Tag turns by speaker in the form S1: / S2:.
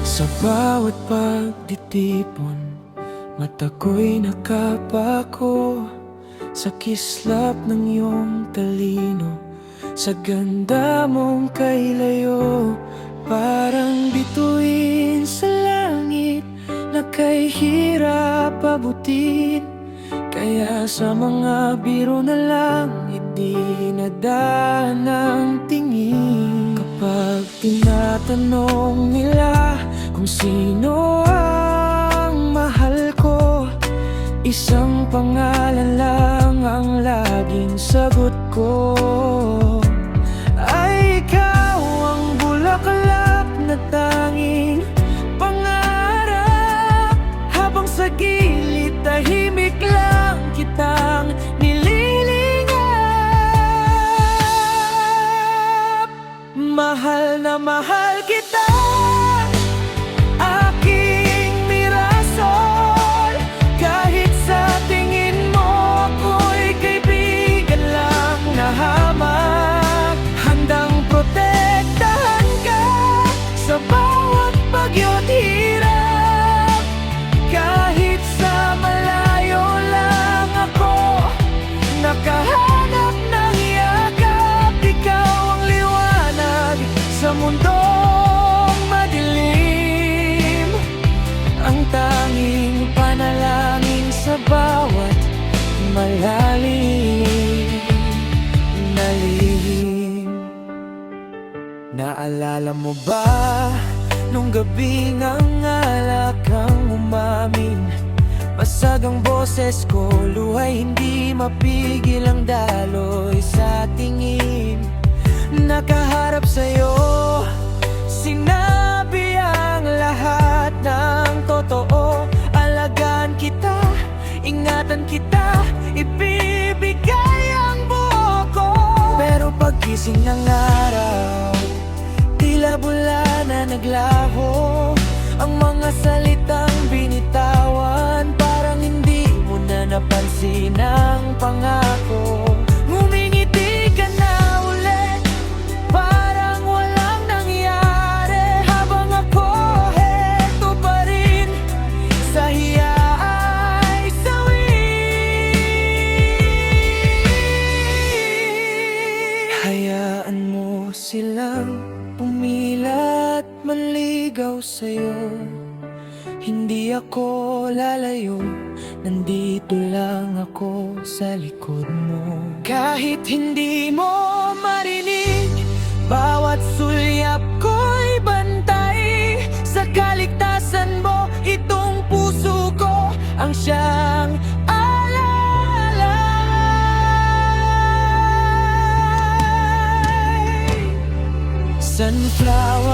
S1: Sa bawat pagtitipon, mata ko'y nakapako sa kislap ng iyong talino, sa ganda mong kailayo. Parang bituin sa langit na kay hirap abutin. Kaya sa mga biro na lang idinadaan ng tingin. Kapag tinatanong nila kung sino ang mahal ko, isang pangalan lang ang laging sagot ko. Ay ikaw ang bulaklak na tanging pangarap. Habang sa gilid tahimik lang kitang nililingap. Mahal na mahal kita, aking mirasol. Kahit sa tingin mo ako'y kaibigan lang na hamak, handang protektahan ka sa bawat bagyo't hirap. Kahit sa malayo lang ako, nakahanap ng yakap. Ikaw ang liwanag sa mundong madilim, ang tanging panalangin sa bawat malalim na lihim. Naalala mo ba nung gabing ang alak kang umamin? Basag ang boses ko, luhay hindi mapigil ang daloy sa tingin. Nakaharap sa'yo, sinabi ang lahat ng totoo. Alagaan kita, ingatan kita, ibibigay ang buo ko. Pero paggising ng araw, tila bula na naglaho ang mga salitang binitawan. Parang hindi mo na napansin ang pangako. Ngumingiti ka na ulit, parang walang nangyari. Habang ako heto pa rin, sa hiya ay sawi. Hayaan mo silang pumilat manligaw sa'yo. Hindi ako lalayo, nandito lang ako sa likod mo. Kahit hindi mo marinig, bawat sulyap ko'y bantay. Sa kaligtasan mo, itong puso ko ang siyang alalay. Sunflower